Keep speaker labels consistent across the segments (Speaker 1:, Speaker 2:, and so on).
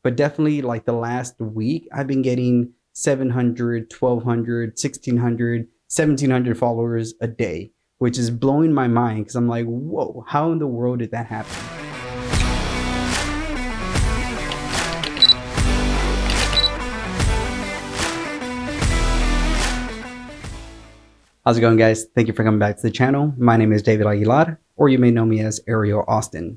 Speaker 1: but definitely like the last week, I've been getting 700, 1200, 1600, 1700 followers a day, which is blowing my mind because I'm like, whoa, how in the world did that happen? How's it going, guys? Thank you for coming back to the channel. My name is David Aguilar, or you may know me as Ariel Austin.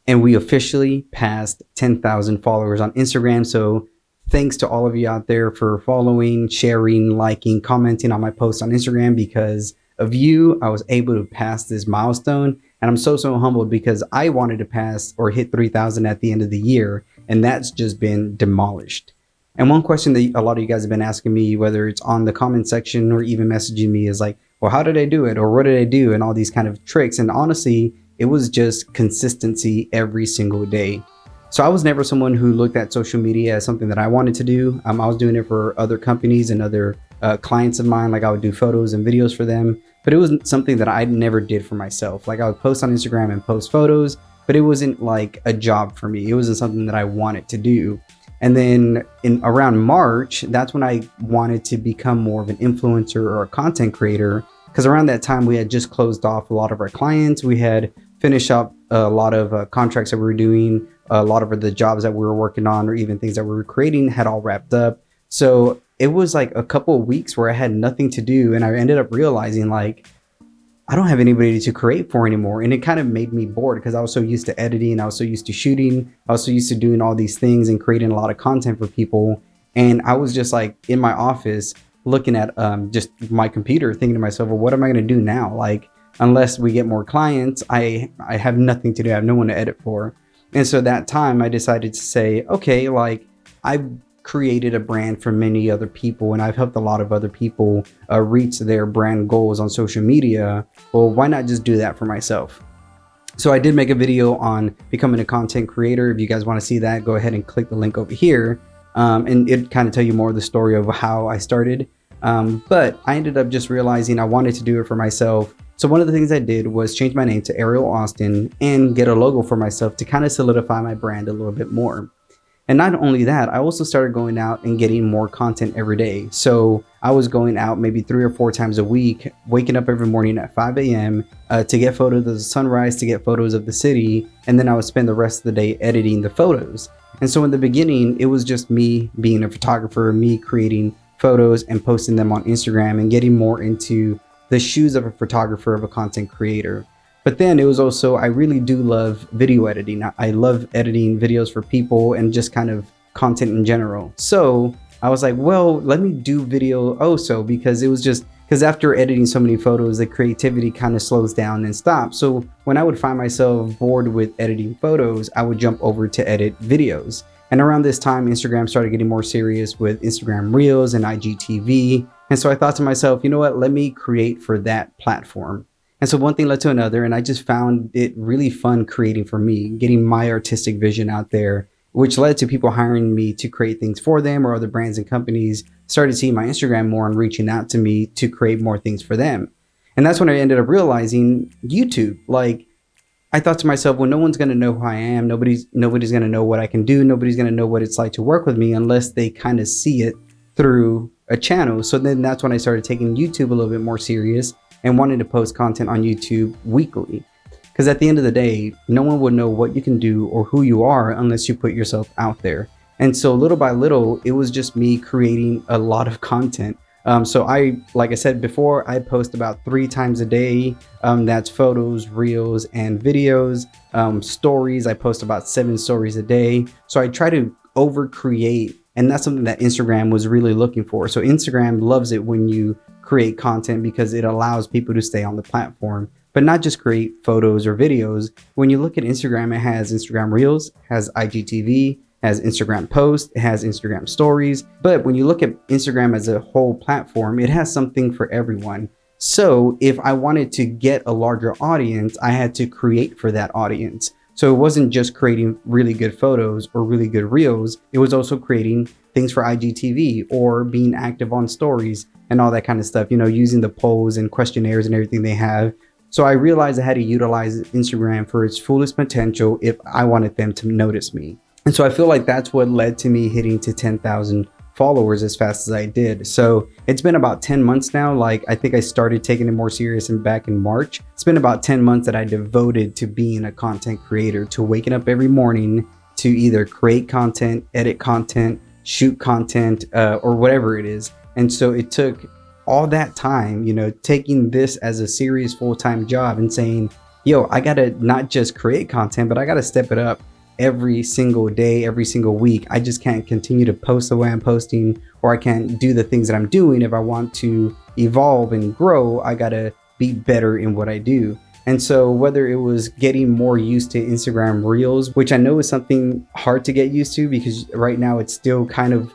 Speaker 1: And we officially passed 10,000 followers on Instagram. So thanks to all of you out there for following, sharing, liking, commenting on my posts on Instagram. Because of you, I was able to pass this milestone. And I'm so humbled because I wanted to pass or hit 3,000 at the end of the year. And that's just been demolished. And one question that a lot of you guys have been asking me, whether it's on the comment section or even messaging me, is like, well, how did I do it? Or what did I do? And all these kind of tricks. And honestly, it was just consistency every single day. So I was never someone who looked at social media as something that I wanted to do. I was doing it for other companies and other clients of mine. Like I would do photos and videos for them, but it wasn't something that I never did for myself. Like I would post on Instagram and post photos, but it wasn't like a job for me. It wasn't something that I wanted to do. And then in around March, that's when I wanted to become more of an influencer or a content creator. Because around that time, we had just closed off a lot of our clients. We had finished up a lot of contracts that we were doing. A lot of the jobs that we were working on, or even things that we were creating, had all wrapped up. So it was like a couple of weeks where I had nothing to do. And I ended up realizing like, I don't have anybody to create for anymore. And it kind of made me bored because I was so used to editing. I was so used to shooting. I was so used to doing all these things and creating a lot of content for people. And I was just like in my office looking at just my computer thinking to myself, well, what am I going to do now? Like, unless we get more clients, I have nothing to do. I have no one to edit for. And so that time I decided to say, okay, like I've created a brand for many other people and I've helped a lot of other people reach their brand goals on social media. Well, why not just do that for myself? So I did make a video on becoming a content creator. If you guys want to see that, go ahead and click the link over here. And it kind of tell you more of the story of how I started. But I ended up just realizing I wanted to do it for myself. So one of the things I did was change my name to Ariel Austin and get a logo for myself to kind of solidify my brand a little bit more. And not only that, I also started going out and getting more content every day. So I was going out maybe 3 or 4 times a week, waking up every morning at 5 a.m. To get photos of the sunrise, to get photos of the city. And then I would spend the rest of the day editing the photos. And so in the beginning, it was just me being a photographer, me creating photos and posting them on Instagram and getting more into the shoes of a photographer, of a content creator. But then it was also, I really do love video editing. I love editing videos for people and just kind of content in general. So I was like, well, let me do video also, because it was just, because after editing so many photos, the creativity kind of slows down and stops. So when I would find myself bored with editing photos, I would jump over to edit videos. And around this time, Instagram started getting more serious with Instagram Reels and IGTV. And so I thought to myself, you know what, let me create for that platform. And so one thing led to another, and I just found it really fun creating for me, getting my artistic vision out there, which led to people hiring me to create things for them, or other brands and companies started seeing my Instagram more and reaching out to me to create more things for them. And that's when I ended up realizing YouTube. Like, I thought to myself, well, no one's going to know who I am. Nobody's going to know what I can do. Nobody's going to know what it's like to work with me unless they kind of see it through a channel. So then that's when I started taking YouTube a little bit more serious and wanted to post content on YouTube weekly. Because at the end of the day, no one would know what you can do or who you are unless you put yourself out there. And so little by little, it was just me creating a lot of content. So like I said before, I post about 3 times a day. That's photos, reels, and videos. Stories, I post about 7 stories a day. So I try to over create, and that's something that Instagram was really looking for. So Instagram loves it when you create content because it allows people to stay on the platform, but not just create photos or videos. When you look at Instagram, it has Instagram Reels, has IGTV, has Instagram posts, it has Instagram stories. But when you look at Instagram as a whole platform, it has something for everyone. So if I wanted to get a larger audience, I had to create for that audience. So it wasn't just creating really good photos or really good reels. It was also creating things for IGTV or being active on stories and all that kind of stuff, you know, using the polls and questionnaires and everything they have. So I realized I had to utilize Instagram for its fullest potential if I wanted them to notice me. And so I feel like that's what led to me hitting to 10,000 followers as fast as I did. So it's been about 10 months now. Like, I think I started taking it more serious and back in March. It's been about 10 months that I devoted to being a content creator, to waking up every morning to either create content, edit content, shoot content, or whatever it is. And so it took all that time, you know, taking this as a serious full-time job and saying, yo, I gotta not just create content, but I gotta step it up every single day, every single week. I just can't continue to post the way I'm posting, or I can't do the things that I'm doing. If I want to evolve and grow, I gotta be better in what I do. And so whether it was getting more used to Instagram Reels, which I know is something hard to get used to because right now it's still kind of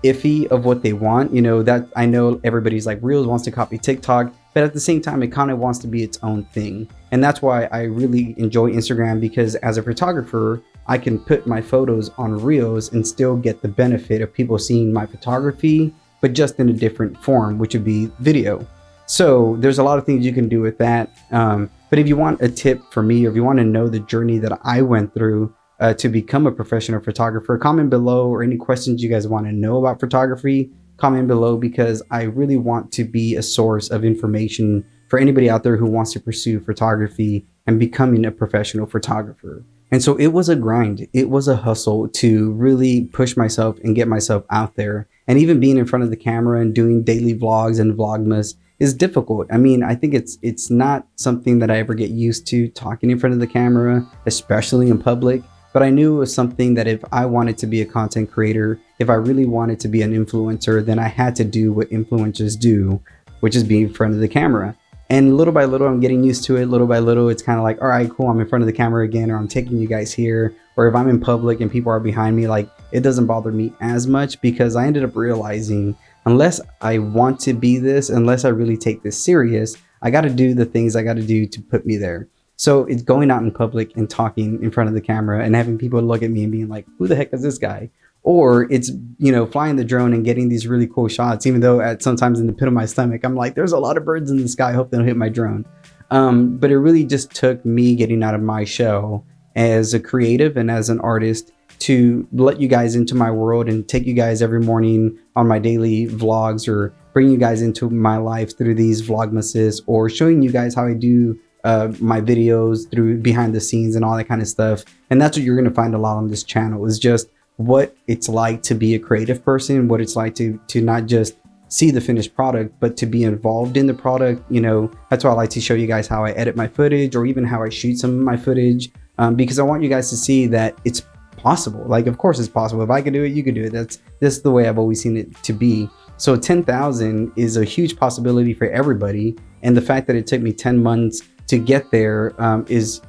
Speaker 1: iffy of what they want, you know, that I know everybody's like Reels wants to copy TikTok, but at the same time, it kind of wants to be its own thing. And that's why I really enjoy Instagram, because as a photographer, I can put my photos on Reels and still get the benefit of people seeing my photography, but just in a different form, which would be video. So there's a lot of things you can do with that. But if you want a tip for me, or if you want to know the journey that I went through to become a professional photographer, comment below, or any questions you guys want to know about photography, comment below, because I really want to be a source of information for anybody out there who wants to pursue photography and becoming a professional photographer. And so it was a grind. It was a hustle to really push myself and get myself out there. And even being in front of the camera and doing daily vlogs and vlogmas is difficult. I mean, I think it's not something that I ever get used to, talking in front of the camera, especially in public. But I knew it was something that if I wanted to be a content creator, if I really wanted to be an influencer, then I had to do what influencers do, which is be in front of the camera. And little by little, I'm getting used to it. Little by little, it's kind of like, all right, cool, I'm in front of the camera again, or I'm taking you guys here. Or if I'm in public and people are behind me, like, it doesn't bother me as much, because I ended up realizing, unless I want to be this, unless I really take this serious, I got to do the things I got to do to put me there. So it's going out in public and talking in front of the camera and having people look at me and being like, who the heck is this guy? Or it's, you know, flying the drone and getting these really cool shots, even though at sometimes in the pit of my stomach, I'm like, there's a lot of birds in the sky. I hope they don't hit my drone. But it really just took me getting out of my shell as a creative and as an artist to let you guys into my world and take you guys every morning on my daily vlogs, or bring you guys into my life through these vlogmases, or showing you guys how I do my videos through behind the scenes and all that kind of stuff. And that's what you're going to find a lot on this channel, is just what it's like to be a creative person, what it's like to not just see the finished product, but to be involved in the product. You know, that's why I like to show you guys how I edit my footage, or even how I shoot some of my footage, because I want you guys to see that it's possible. Like, of course it's possible. If I could do it, you could do it. That's the way I've always seen it to be. So 10,000 is a huge possibility for everybody. And the fact that it took me 10 months to get there is,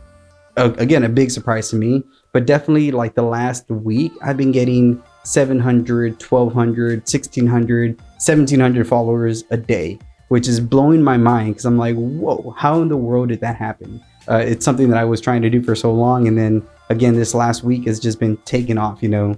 Speaker 1: again, a big surprise to me. But definitely, like, the last week, I've been getting 700, 1,200, 1,600, 1,700 followers a day, which is blowing my mind, because I'm like, whoa, how in the world did that happen? It's something that I was trying to do for so long. And then again, this last week has just been taken off, you know.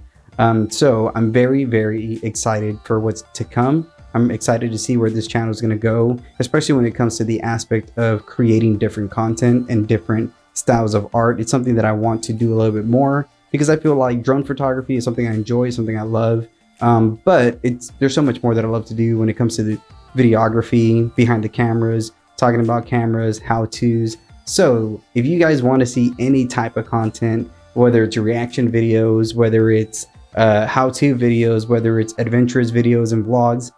Speaker 1: So I'm very, very excited for what's to come. I'm excited to see where this channel is going to go, especially when it comes to the aspect of creating different content and different styles of art. It's something that I want to do a little bit more, because I feel like drone photography is something I enjoy, something I love. But there's so much more that I love to do when it comes to the videography, behind the cameras, talking about cameras, how-tos. So if you guys want to see any type of content, whether it's reaction videos, whether it's how-to videos, whether it's adventurous videos and vlogs,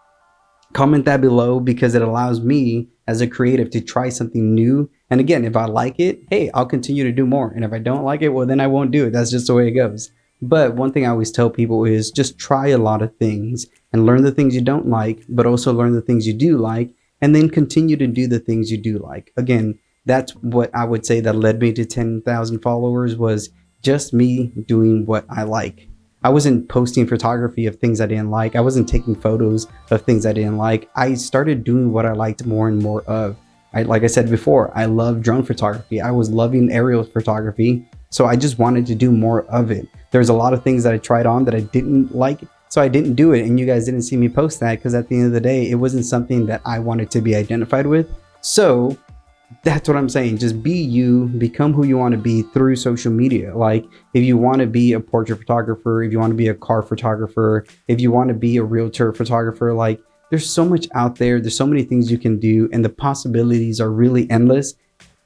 Speaker 1: comment that below, because it allows me as a creative to try something new. And again, if I like it, hey, I'll continue to do more. And if I don't like it, well, then I won't do it. That's just the way it goes. But one thing I always tell people is just try a lot of things and learn the things you don't like, but also learn the things you do like, and then continue to do the things you do like. Again, that's what I would say that led me to 10,000 followers, was just me doing what I like. I wasn't posting photography of things I didn't like. I wasn't taking photos of things I didn't like. I started doing what I liked more and more of. Like I said before, I love drone photography. I was loving aerial photography. So I just wanted to do more of it. There's a lot of things that I tried on that I didn't like, so I didn't do it. And you guys didn't see me post that, because at the end of the day, it wasn't something that I wanted to be identified with. So That's what I'm saying. Just be you, become who you want to be through social media. Like, if you want to be a portrait photographer, if you want to be a car photographer, if you want to be a realtor photographer, like, there's so much out there. There's so many things you can do, and the possibilities are really endless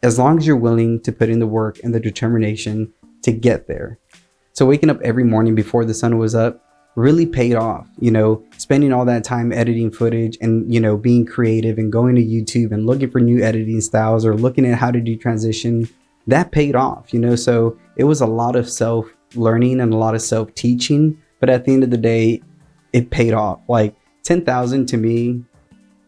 Speaker 1: as long as you're willing to put in the work and the determination to get there. So waking up every morning before the sun was up really paid off. Spending all that time editing footage and, being creative and going to YouTube and looking for new editing styles or looking at how to do transition, that paid off, so it was a lot of self learning and a lot of self teaching. But at the end of the day, it paid off. Like 10,000 to me,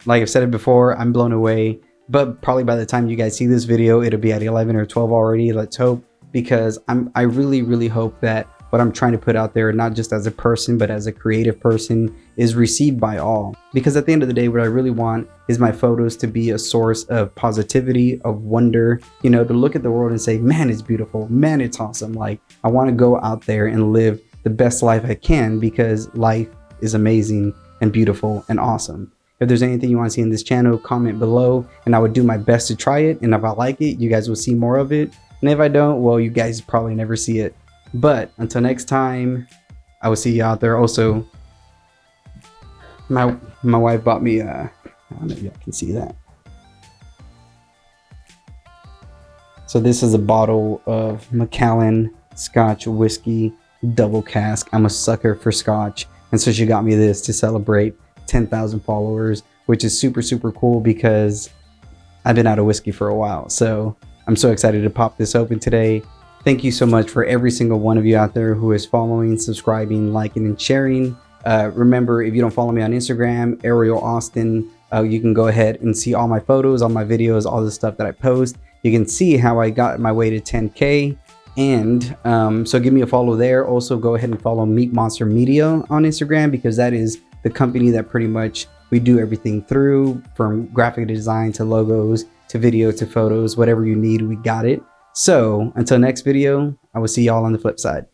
Speaker 1: like I've said it before, I'm blown away. But probably by the time you guys see this video, it'll be at 11 or 12 already. Let's hope, because I really, really hope that what I'm trying to put out there, not just as a person, but as a creative person, is received by all. Because at the end of the day, what I really want is my photos to be a source of positivity, of wonder, to look at the world and say, man, it's beautiful, man, it's awesome. Like, I want to go out there and live the best life I can, because life is amazing and beautiful and awesome. If there's anything you want to see in this channel, comment below, and I would do my best to try it. And if I like it, you guys will see more of it. And if I don't, well, you guys probably never see it. But until next time, I will see you out there. Also, my wife bought me I don't know if y'all can see that. So this is a bottle of Macallan Scotch whiskey double cask. I'm a sucker for Scotch, and so she got me this to celebrate 10,000 followers, which is super, super cool because I've been out of whiskey for a while. So I'm so excited to pop this open today. Thank you so much for every single one of you out there who is following, subscribing, liking, and sharing. Remember, if you don't follow me on Instagram, Ariel Austin, you can go ahead and see all my photos, all my videos, all the stuff that I post. You can see how I got my way to 10K. And so give me a follow there. Also, go ahead and follow Meek Monster Media on Instagram, because that is the company that pretty much we do everything through, from graphic design to logos to video to photos. Whatever you need, we got it. So until next video, I will see y'all on the flip side.